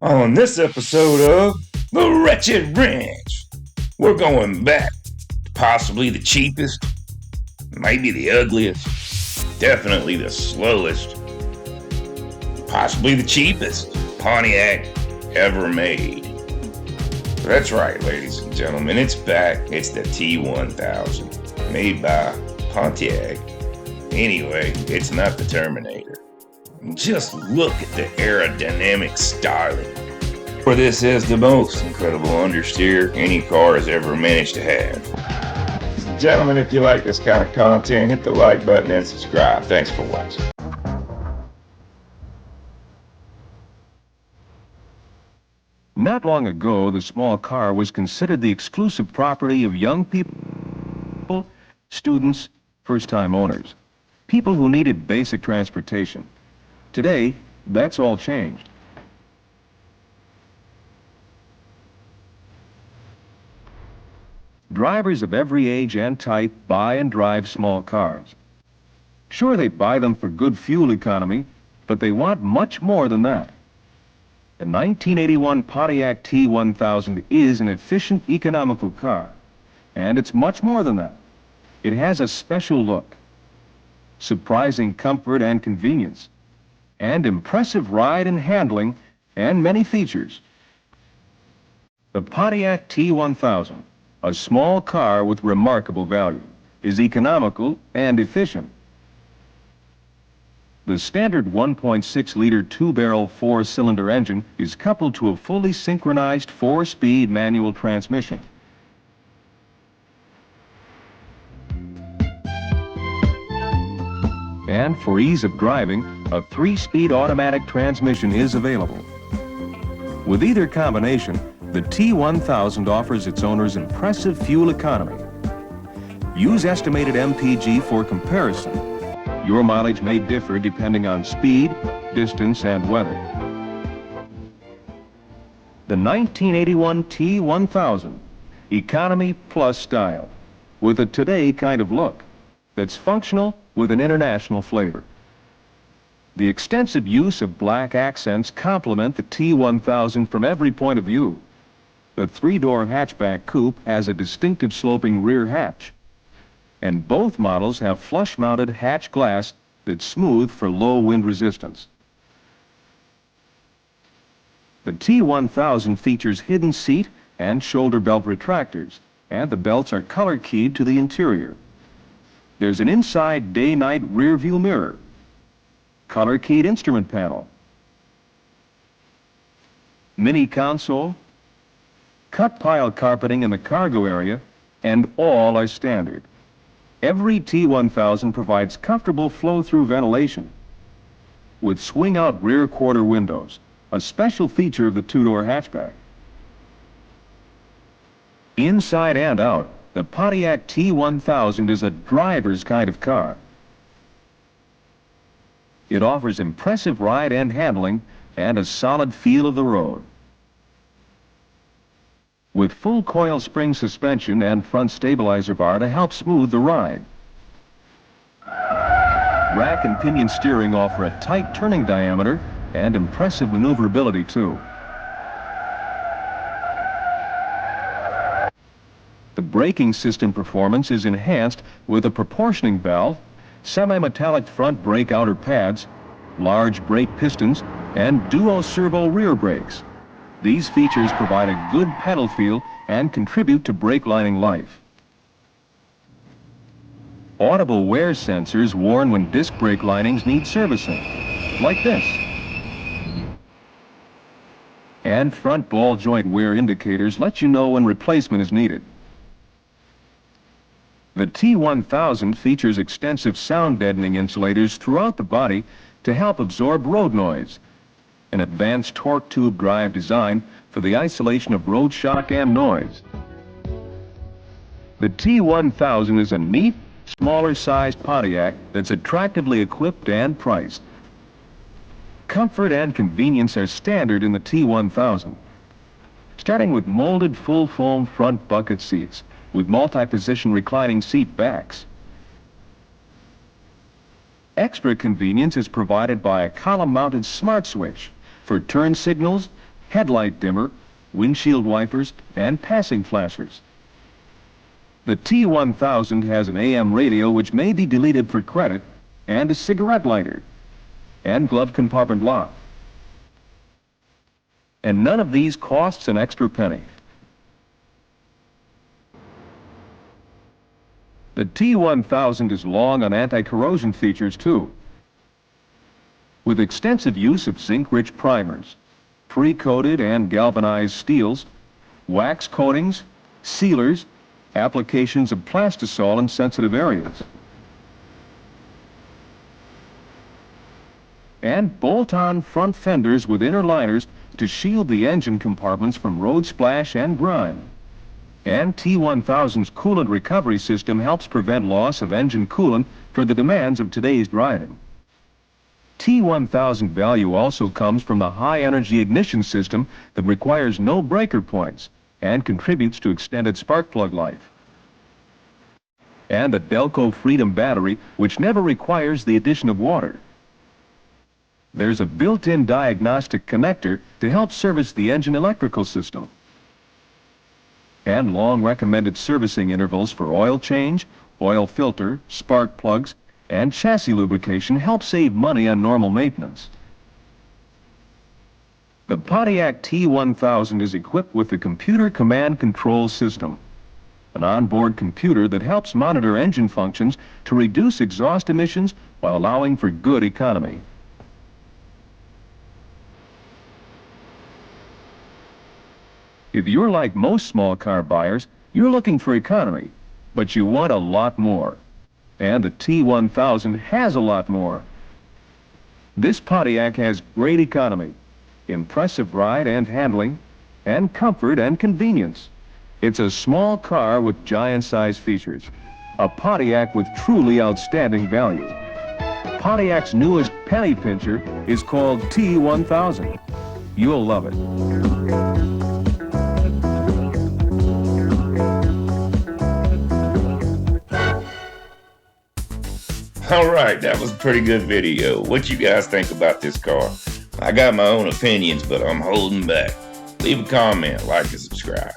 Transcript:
On this episode of The Wretched Ranch, we're going back to possibly the cheapest, maybe the ugliest, definitely the slowest, possibly the cheapest Pontiac ever made. That's right, ladies and gentlemen, it's back. It's the T1000, made by Pontiac. Anyway, it's not the Terminator. Just look at the aerodynamic styling. For this is the most incredible understeer any car has ever managed to have. Gentlemen, if you like this kind of content, hit the like button and subscribe. Thanks for watching. Not long ago, the small car was considered the exclusive property of young people, students, first-time owners, people who needed basic transportation. Today, that's all changed. Drivers of every age and type buy and drive small cars. Sure, they buy them for good fuel economy, but they want much more than that. The 1981 Pontiac T1000 is an efficient, economical car, and it's much more than that. It has a special look, surprising comfort and convenience, and impressive ride and handling, and many features. The Pontiac T1000, a small car with remarkable value, is economical and efficient. The standard 1.6-liter two-barrel four-cylinder engine is coupled to a fully synchronized four-speed manual transmission. And for ease of driving, a three-speed automatic transmission is available. With either combination, the T1000 offers its owners impressive fuel economy. Use estimated MPG for comparison. Your mileage may differ depending on speed, distance, and weather. The 1981 T1000, economy plus style, with a today kind of look that's functional with an international flavor. The extensive use of black accents complement the T1000 from every point of view. The three-door hatchback coupe has a distinctive sloping rear hatch, and both models have flush-mounted hatch glass that's smooth for low wind resistance. The T1000 features hidden seat and shoulder belt retractors, and the belts are color-keyed to the interior. There's an inside day-night rear-view mirror, color-keyed instrument panel, mini console, cut pile carpeting in the cargo area, and all are standard. Every T1000 provides comfortable flow-through ventilation with swing-out rear quarter windows, a special feature of the two-door hatchback. Inside and out, the Pontiac T1000 is a driver's kind of car. It offers impressive ride and handling and a solid feel of the road. With full coil spring suspension and front stabilizer bar to help smooth the ride. Rack and pinion steering offer a tight turning diameter and impressive maneuverability too. The braking system performance is enhanced with a proportioning valve, semi-metallic front brake outer pads, large brake pistons, and duo servo rear brakes. These features provide a good pedal feel and contribute to brake lining life. Audible wear sensors warn when disc brake linings need servicing, like this. And front ball joint wear indicators let you know when replacement is needed. The T1000 features extensive sound deadening insulators throughout the body to help absorb road noise. An advanced torque tube drive design for the isolation of road shock and noise. The T1000 is a neat, smaller-sized Pontiac that's attractively equipped and priced. Comfort and convenience are standard in the T1000, starting with molded full-foam front bucket seats with multi-position reclining seat backs. Extra convenience is provided by a column-mounted smart switch for turn signals, headlight dimmer, windshield wipers, and passing flashers. The T1000 has an AM radio which may be deleted for credit, and a cigarette lighter, and glove compartment lock. And none of these costs an extra penny. The T1000 is long on anti-corrosion features too, with extensive use of zinc-rich primers, pre-coated and galvanized steels, wax coatings, sealers, applications of plastisol in sensitive areas, and bolt-on front fenders with inner liners to shield the engine compartments from road splash and grime. And T1000's coolant recovery system helps prevent loss of engine coolant for the demands of today's driving. T1000 value also comes from the high-energy ignition system that requires no breaker points and contributes to extended spark plug life. And the Delco Freedom battery, which never requires the addition of water. There's a built-in diagnostic connector to help service the engine electrical system. And long recommended servicing intervals for oil change, oil filter, spark plugs, and chassis lubrication help save money on normal maintenance. The Pontiac T1000 is equipped with the Computer Command Control System, an onboard computer that helps monitor engine functions to reduce exhaust emissions while allowing for good economy. If you're like most small car buyers, you're looking for economy, but you want a lot more. And the T1000 has a lot more. This Pontiac has great economy, impressive ride and handling, and comfort and convenience. It's a small car with giant-sized features. A Pontiac with truly outstanding value. Pontiac's newest penny pincher is called T1000. You'll love it. Alright, that was a pretty good video. What you guys think about this car? I got my own opinions, but I'm holding back. Leave a comment, like, and subscribe.